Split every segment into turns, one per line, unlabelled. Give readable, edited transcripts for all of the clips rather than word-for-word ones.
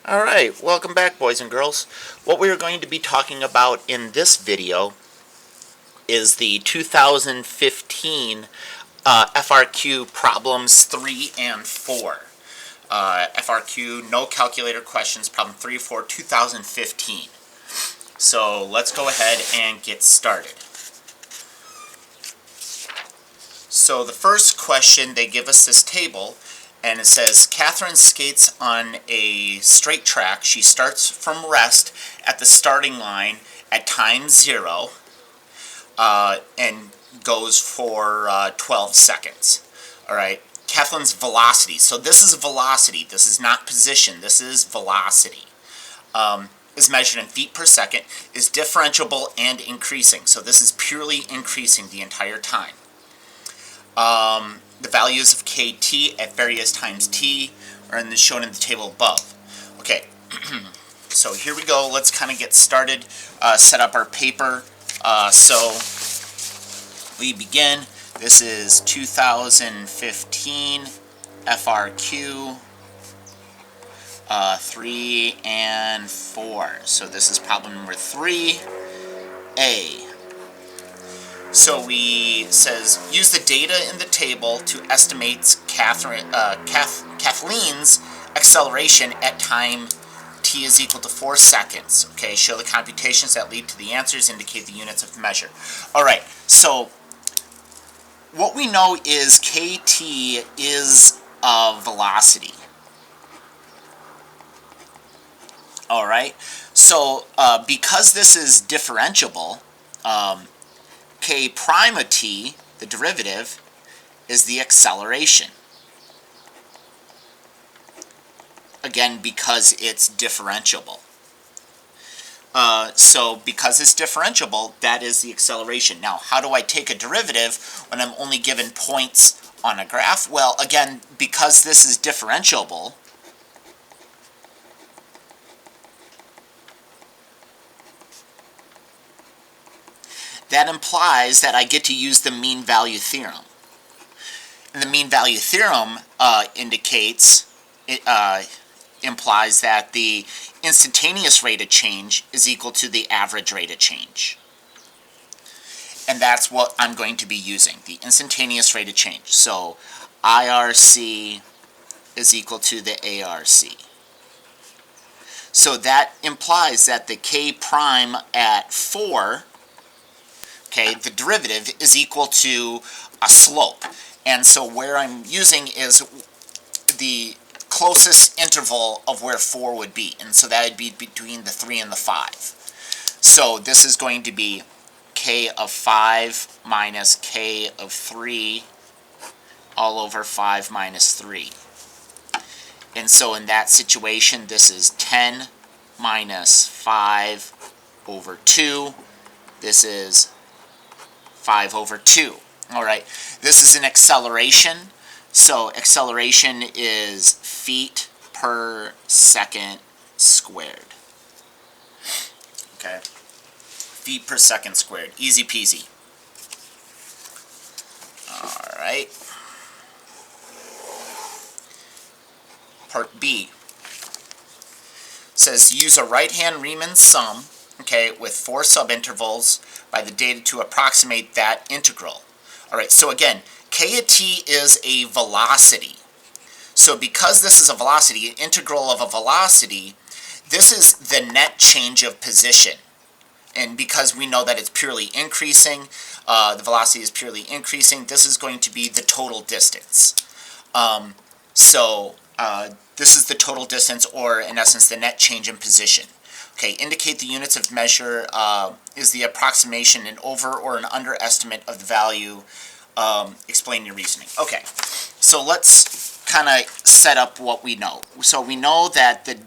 Alright, welcome back, boys and girls. What we are going to be talking about in this video is the 2015 FRQ problems 3 and 4. FRQ, no calculator questions, problem 3 4, 2015. So let's go ahead and get started. So the first question, they give us this table, and it says, Catherine skates on a straight track. She starts from rest at the starting line at time 0 and goes for 12 seconds. All right. Catherine's velocity. So this is velocity. This is not position. This is velocity. Is measured in feet per second, is differentiable and increasing. So this is purely increasing the entire time. The values of kt at various times t are shown in the table above. Okay, so here we go. Let's kind of get started, set up our paper. So we begin. This is 2015 FRQ 3 and 4. So this is problem number 3A. So we says use the data in the table to estimate Kathleen's acceleration at time t is equal to 4 seconds. Okay, show the computations that lead to the answers, indicate the units of measure. All right, so what we know is kt is velocity. All right, so because this is differentiable, k prime of t, the derivative, is the acceleration. Again, because it's differentiable. So because it's differentiable, that is the acceleration. Now, how do I take a derivative when I'm only given points on a graph? Well, again, because this is differentiable, that implies that I get to use the mean value theorem. And the mean value theorem implies that the instantaneous rate of change is equal to the average rate of change. And that's what I'm going to be using, the instantaneous rate of change. So IRC is equal to the ARC. So that implies that the K prime at 4, okay, the derivative is equal to a slope. And so where I'm using is the closest interval of where 4 would be. And so that would be between the 3 and the 5. So this is going to be k of 5 minus k of 3 all over 5 minus 3. And so in that situation, this is 10 minus 5 over 2. This is 5 over 2. All right, this is an acceleration. So acceleration is feet per second squared. Okay, feet per second squared. Easy peasy. All right. Part B says use a right-hand Riemann sum, okay, with 4 subintervals by the data to approximate that integral. All right, so again, k of t is a velocity. So because this is a velocity, an integral of a velocity, this is the net change of position. And because we know that it's purely increasing, the velocity is purely increasing, this is going to be the total distance. This is the total distance, or in essence, the net change in position. Okay, indicate the units of measure is the approximation, an over or an underestimate of the value. Explain your reasoning. Okay, so let's kind of set up what we know. So we know that the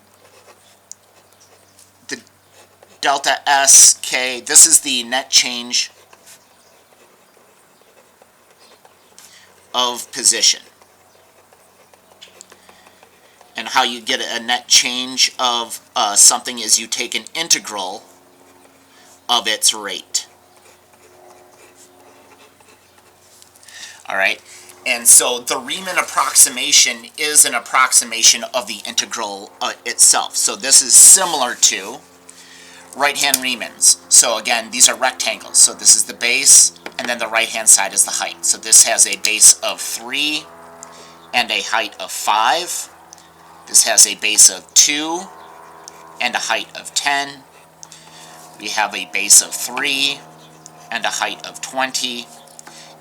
delta SK, this is the net change of position. And how you get a net change of something is you take an integral of its rate. All right, And so the Riemann approximation is an approximation of the integral itself. So this is similar to right-hand Riemanns. So again, these are rectangles. So this is the base, and then the right-hand side is the height. So this has a base of 3 and a height of 5. This has a base of 2 and a height of 10. We have a base of 3 and a height of 20,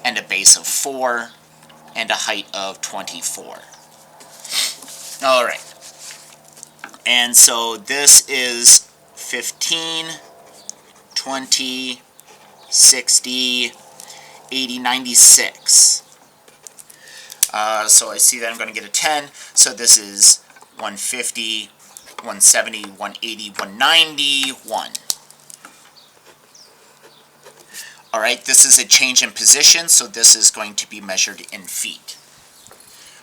and a base of 4 and a height of 24. All right. And so this is 15, 20, 60, 80, 96. So I see that I'm going to get a 10. So this is 150, 170, 180, 190, 1. All right, this is a change in position, so this is going to be measured in feet.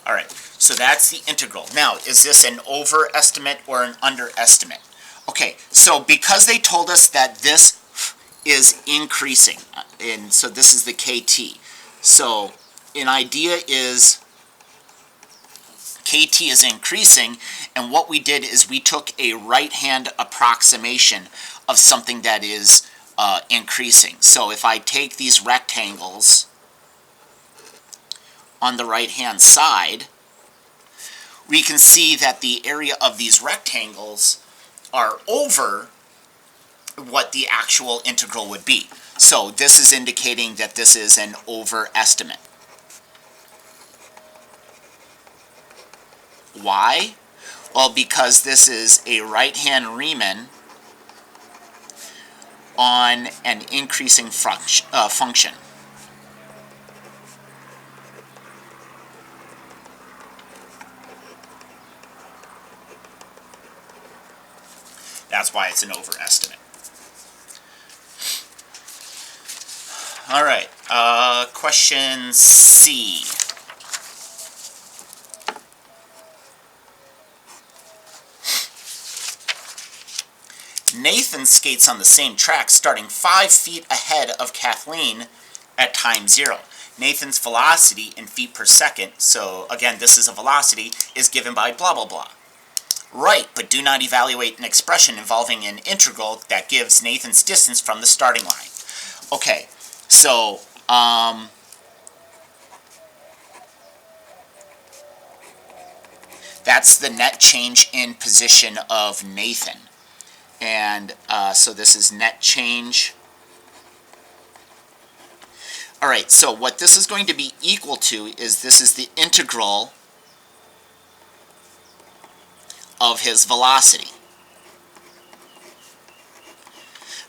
All right, so that's the integral. Now, is this an overestimate or an underestimate? Okay, so because they told us that this is increasing, and so this is the KT. So an idea is KT is increasing, and what we did is we took a right-hand approximation of something that is increasing. So if I take these rectangles on the right-hand side, we can see that the area of these rectangles are over what the actual integral would be. So this is indicating that this is an overestimate. Why? Well, because this is a right-hand Riemann on an increasing function. That's why it's an overestimate. All right, question C. Nathan skates on the same track starting 5 feet ahead of Kathleen at time 0. Nathan's velocity in feet per second, so again this is a velocity, is given by blah blah blah. Right, but do not evaluate an expression involving an integral that gives Nathan's distance from the starting line. Okay, so that's the net change in position of Nathan. And so this is net change. All right, so what this is going to be equal to is this is the integral of his velocity.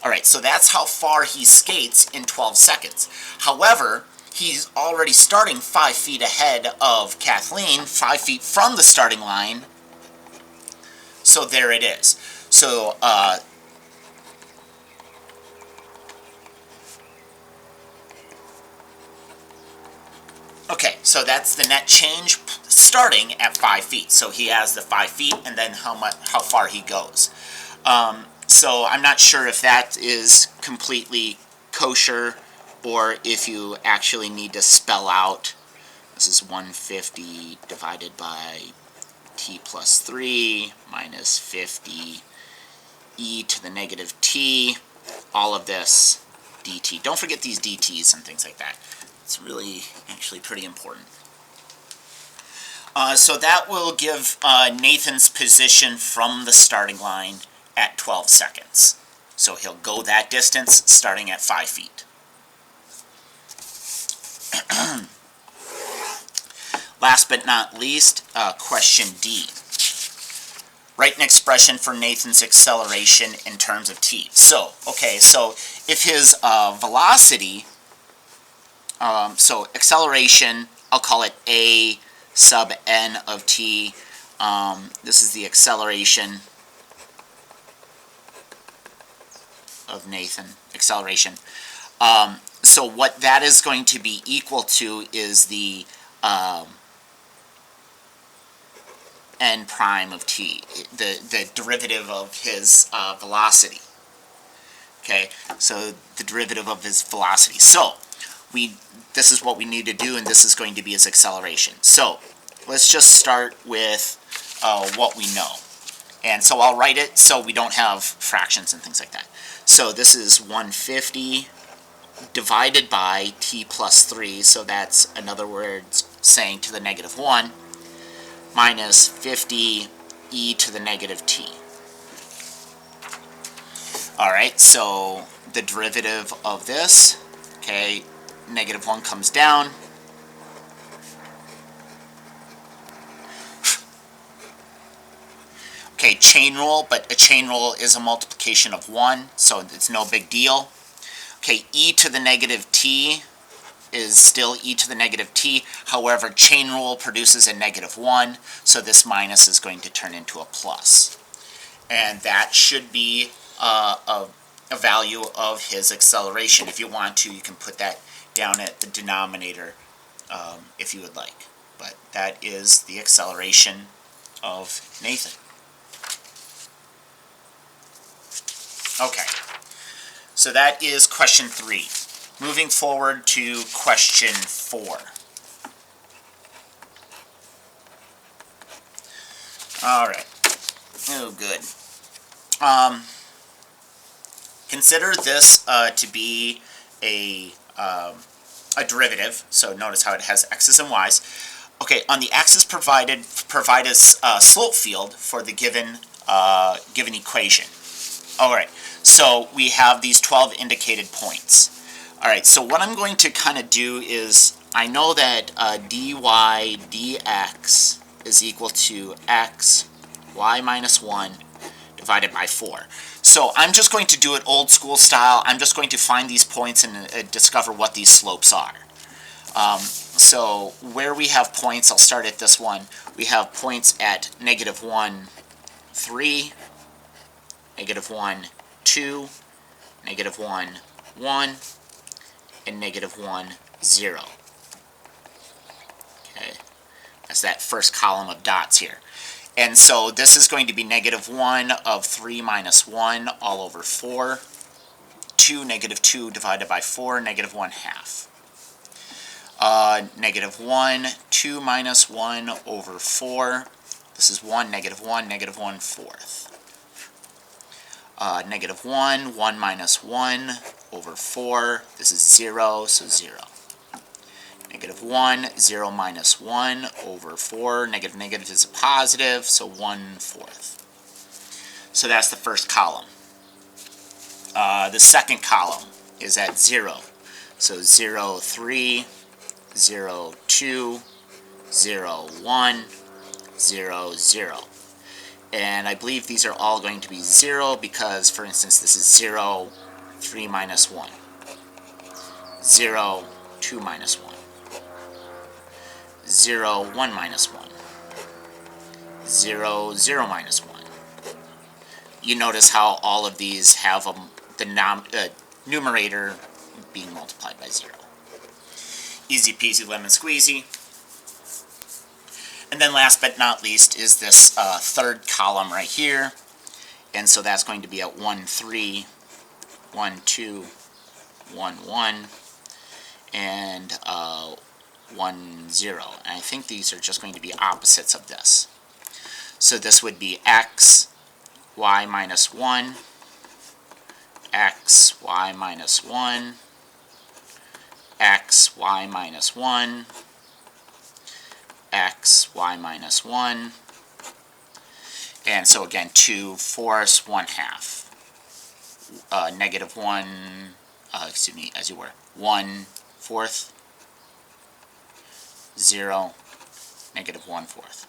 All right, so that's how far he skates in 12 seconds. However, he's already starting 5 feet ahead of Kathleen, 5 feet from the starting line. So there it is. So, okay, so that's the net change starting at 5 feet. So he has the 5 feet and then how far he goes. So I'm not sure if that is completely kosher or if you actually need to spell out, this is 150 divided by t plus 3 minus 50 e to the negative t, all of this dt. Don't forget these dt's and things like that. It's really actually pretty important. So that will give Nathan's position from the starting line at 12 seconds. So he'll go that distance starting at 5 feet. Last but not least, question D. Write an expression for Nathan's acceleration in terms of t. So, okay, so if his velocity, so acceleration, I'll call it a sub n of t. This is the acceleration of Nathan, acceleration. So what that is going to be equal to is the n prime of t, the derivative of his velocity. Okay, so the derivative of his velocity. So this is what we need to do, and this is going to be his acceleration. So let's just start with what we know. And so I'll write it so we don't have fractions and things like that. So this is 150 divided by t plus 3, so that's, in other words, saying to the negative 1, minus 50 e to the negative t. Alright, so the derivative of this, okay, negative 1 comes down. Okay, chain rule, but a chain rule is a multiplication of 1, so it's no big deal. Okay, e to the negative t is still e to the negative t. However, chain rule produces a negative 1, so this minus is going to turn into a plus. And that should be a value of his acceleration. If you want to, you can put that down at the denominator if you would like. But that is the acceleration of Nathan. Okay, so that is question 3. Moving forward to question 4. Alright, oh good. Consider this to be a derivative, so notice how it has x's and y's. Okay, on the x's provide a slope field for the given equation. Alright, so we have these 12 indicated points. Alright, so what I'm going to kind of do is, I know that dy dx is equal to x, y minus 1 divided by 4. So I'm just going to do it old school style. I'm just going to find these points and discover what these slopes are. So where we have points, I'll start at this one. We have points at negative 1, 3, negative 1, 2, negative 1, 1, and negative 1, 0. Okay, that's that first column of dots here. And so this is going to be negative 1 of 3 minus 1 all over 4. 2, negative 2 divided by 4, negative 1 half. Negative 1, 2 minus 1 over 4. This is 1, negative 1 fourth. Negative 1, 1 minus 1 over 4. This is 0, so 0. Negative 1, 0 minus 1 over 4. Negative negative is a positive, so 1 fourth. So that's the first column. The second column is at 0. So 0, 3, 0, 2, 0, 1, 0, 0. And I believe these are all going to be 0 because, for instance, this is 0, 3 minus 1. 0, 2 minus 1. 0, 1 minus 1. 0, 0 minus 1. You notice how all of these have the numerator being multiplied by 0. Easy peasy lemon squeezy. And then last but not least is this third column right here. And so that's going to be at 1, 3, 1, 2, 1, 1, and 1, 0. And I think these are just going to be opposites of this. So this would be x, y minus 1, x, y minus 1, x, y minus 1, x, y minus 1, and so again 2 fourths, 1 half, negative 1, excuse me, as you were, 1 fourth, 0, negative 1 fourth.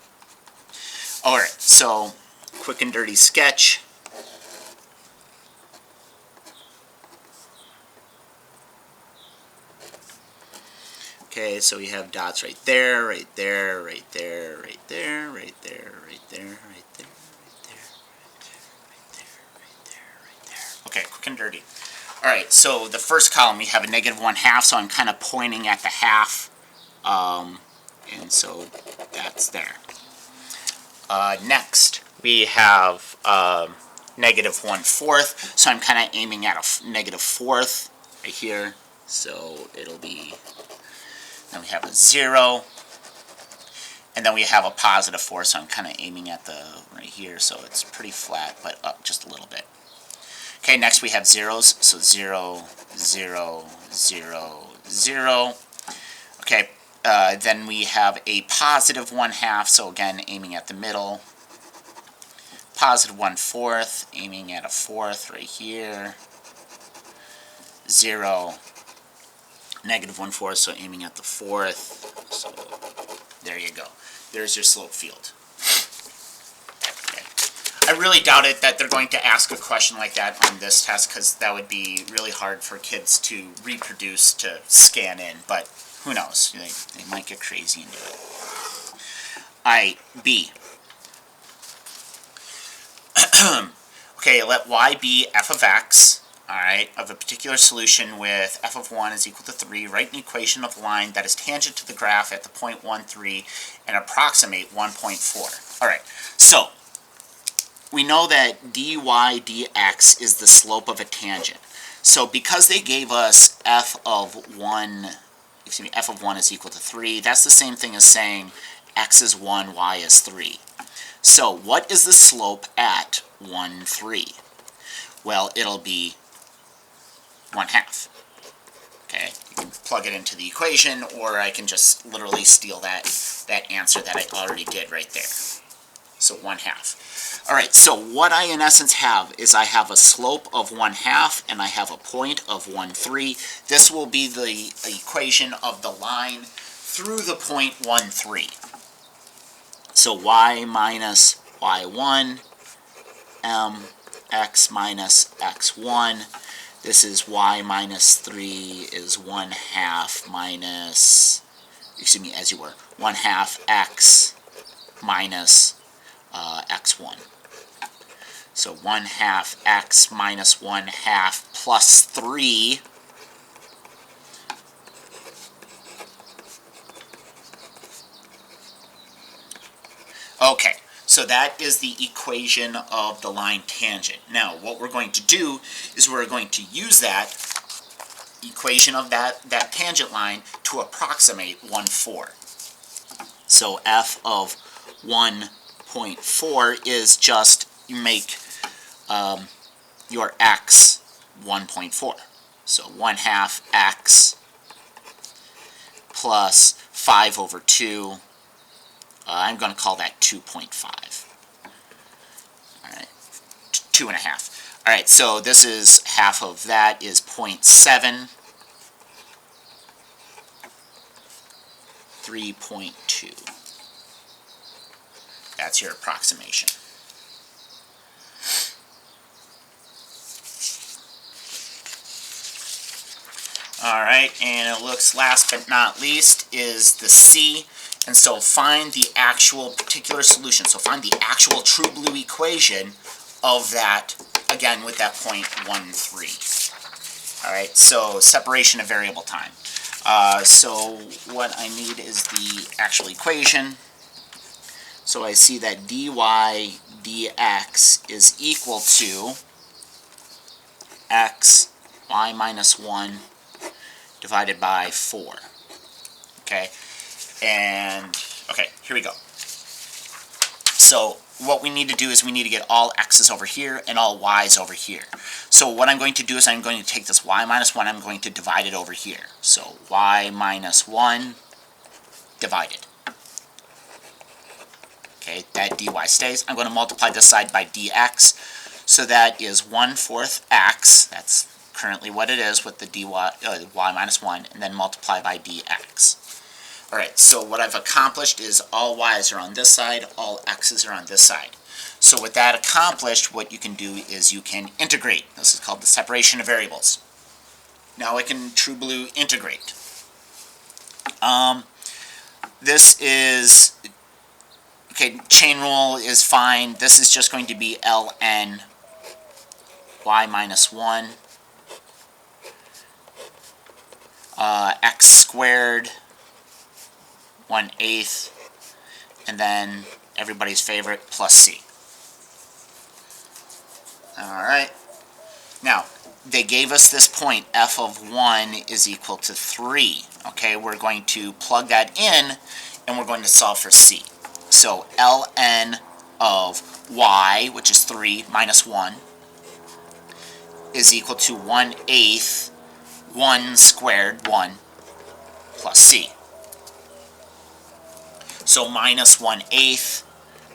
Alright, so quick and dirty sketch. Okay, so we have dots right there, right there, right there, right there, right there, right there, right there, right there, right there, right there, right there. Okay, quick and dirty. Alright, so the first column we have a negative 1 half, so I'm kind of pointing at the half, and so that's there. Next, we have negative 1 fourth, so I'm kind of aiming at a negative fourth right here, So it'll be, then we have a 0, and then we have a positive 4, so I'm kind of aiming at the right here, so it's pretty flat, but up just a little bit. Okay, next we have zeros, so 0, 0, 0, 0. Okay, then we have a positive 1/2, so again, aiming at the middle. Positive 1/4, aiming at a 4th right here. 0, negative 1/4, so aiming at the 4th. So there you go. There's your slope field. Okay. I really doubt it that they're going to ask a question like that on this test, because that would be really hard for kids to reproduce, to scan in, but who knows? They might get crazy and do it. Alright, B. Okay, let y be f of x, alright, of a particular solution with f of 1 is equal to 3. Write an equation of a line that is tangent to the graph at the point 1, 3 and approximate 1.4. Alright, so we know that dy dx is the slope of a tangent. So because they gave us f of 1 is equal to 3, that's the same thing as saying x is 1, y is 3. So what is the slope at 1, 3? Well, it'll be 1/2. Okay, you can plug it into the equation, or I can just literally steal that answer that I already did right there. So 1/2. Alright, so what I in essence have is I have a slope of 1/2 and I have a point of 1, 3. This will be the equation of the line through the point 1, 3. So y minus y1, x minus x1. This is y minus 3 is 1/2 minus, excuse me, as you were, 1/2 x minus x1. So 1/2 x minus 1/2 plus 3. Okay, so that is the equation of the line tangent. Now, what we're going to do is we're going to use that equation of that tangent line to approximate 1/4. So f of 1.4 is just, you make your x 1.4. So 1/2 x plus 5 over 2. I'm going to call that 2.5. Alright, 2.5. Alright, so this is half of that is 0.7. 3.2. That's your approximation. Alright, and it looks last but not least is the C. And so find the actual particular solution. So find the actual true blue equation of that, again, with that point 1, 3. Alright, so separation of variable time. So what I need is the actual equation. So I see that dy dx is equal to x, y minus 1 divided by 4. Okay? And, okay, here we go. So what we need to do is we need to get all x's over here and all y's over here. So what I'm going to do is I'm going to take this y minus 1, I'm going to divide it over here. So y minus 1 divided. Okay, that dy stays. I'm going to multiply this side by dx. So that is 1/4 x, that's currently what it is with the y minus 1, and then multiply by dx. Alright, so what I've accomplished is all y's are on this side, all x's are on this side. So with that accomplished, what you can do is you can integrate. This is called the separation of variables. Now I can true blue integrate. This is, okay, chain rule is fine. This is just going to be ln y minus 1 x squared 1/8, and then everybody's favorite plus c. Alright, Now, they gave us this point, f of 1 is equal to 3. Okay, we're going to plug that in, and we're going to solve for c. So ln of y, which is 3 minus 1, is equal to 1/8 1 squared 1 plus c. So minus 1/8,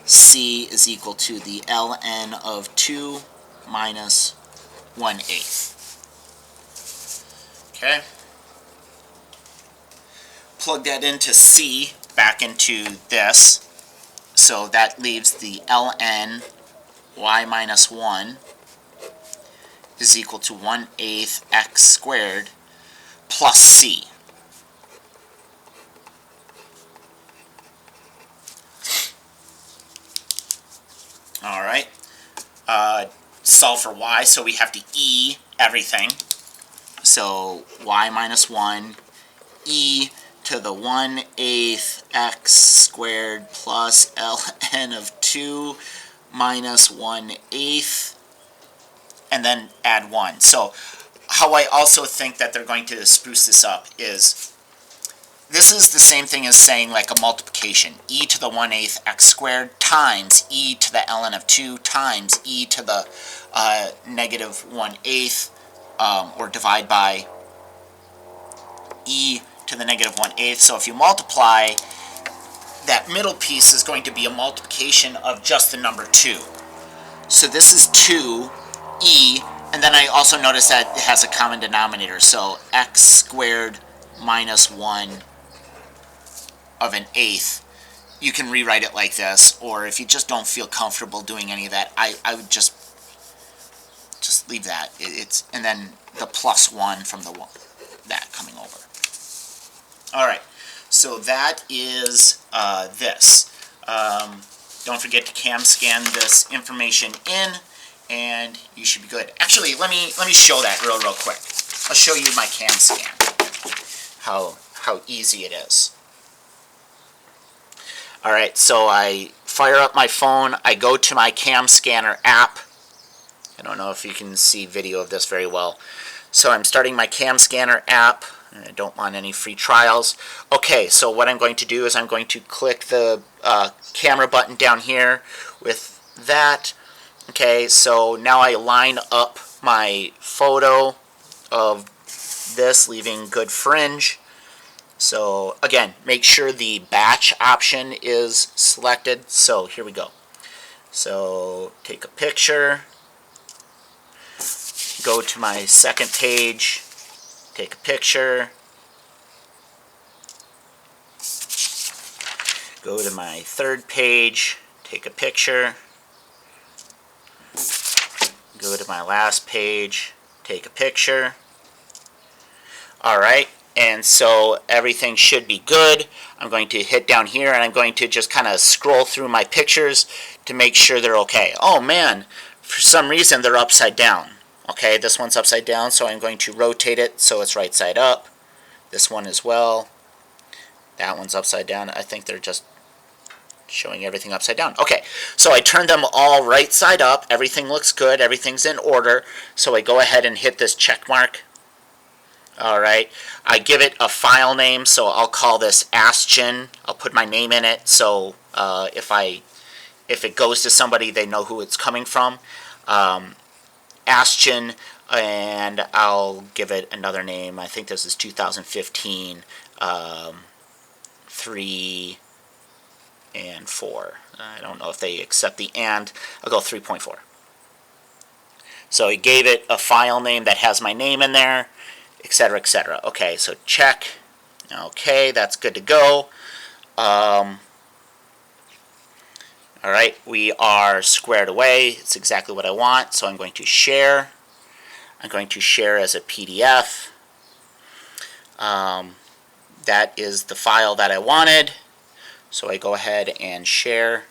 c is equal to the ln of 2 minus 1/8. Okay? Plug that into c, back into this. So that leaves the ln y minus 1 is equal to 1/8 x squared plus c. All right. Solve for y, so we have to e everything. So y minus 1, e to the 1/8 x squared plus ln of 2 minus 1/8, and then add 1. So how I also think that they're going to spruce this up is, this is the same thing as saying like a multiplication. E to the 1/8 x squared times e to the ln of 2 times e to the negative 1/8, or divide by e to the negative 1/8. So if you multiply, that middle piece is going to be a multiplication of just the number 2. So this is 2e, and then I also notice that it has a common denominator. So x squared minus 1 of an eighth. You can rewrite it like this, or if you just don't feel comfortable doing any of that, I would just leave that. And then the plus 1 from the that coming over. All right, so that is this. Don't forget to cam scan this information in, and you should be good. Actually, let me show that real quick. I'll show you my cam scan. How easy it is. All right, so I fire up my phone. I go to my cam scanner app. I don't know if you can see video of this very well. So I'm starting my cam scanner app. I don't want any free trials. Okay, so what I'm going to do is I'm going to click the camera button down here with that. Okay, so now I line up my photo of this, leaving good fringe. So again, make sure the batch option is selected. So here we go. So take a picture, go to my second page, take a picture, go to my third page, take a picture, go to my last page, take a picture. All right, and so everything should be good. I'm going to hit down here, and I'm going to just kind of scroll through my pictures to make sure they're okay. Oh man, for some reason they're upside down. Okay, this one's upside down, so I'm going to rotate it so it's right side up. This one as well. That one's upside down. I think they're just showing everything upside down. Okay, so I turned them all right side up. Everything looks good. Everything's in order. So I go ahead and hit this check mark. All right, I give it a file name, so I'll call this Astgen. I'll put my name in it, so if it goes to somebody, they know who it's coming from. Astgen, and I'll give it another name. I think this is 2015, 3 and 4. I don't know if they accept the and. I'll go 3.4. So I gave it a file name that has my name in there, etc., etc. Okay, so check. Okay, that's good to go. All right, we are squared away. It's exactly what I want, so I'm going to share. I'm going to share as a PDF. That is the file that I wanted, so I go ahead and share.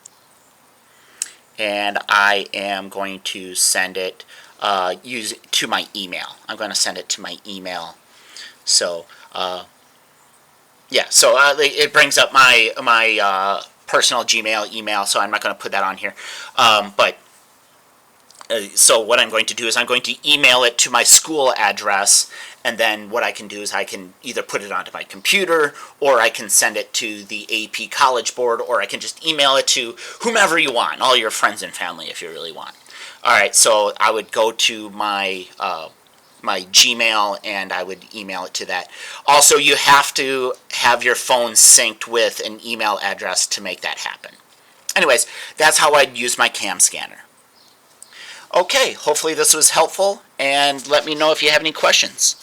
And I am going to send it use it to my email. I'm going to send it to my email. So yeah, so it brings up my personal Gmail email, so I'm not going to put that on here. But So what I'm going to do is I'm going to email it to my school address, and then what I can do is I can either put it onto my computer, or I can send it to the AP College Board, or I can just email it to whomever you want, all your friends and family if you really want. All right, so I would go to my my Gmail and I would email it to that. Also, you have to have your phone synced with an email address to make that happen. Anyways, that's how I'd use my CAM scanner. Okay, hopefully this was helpful, and let me know if you have any questions.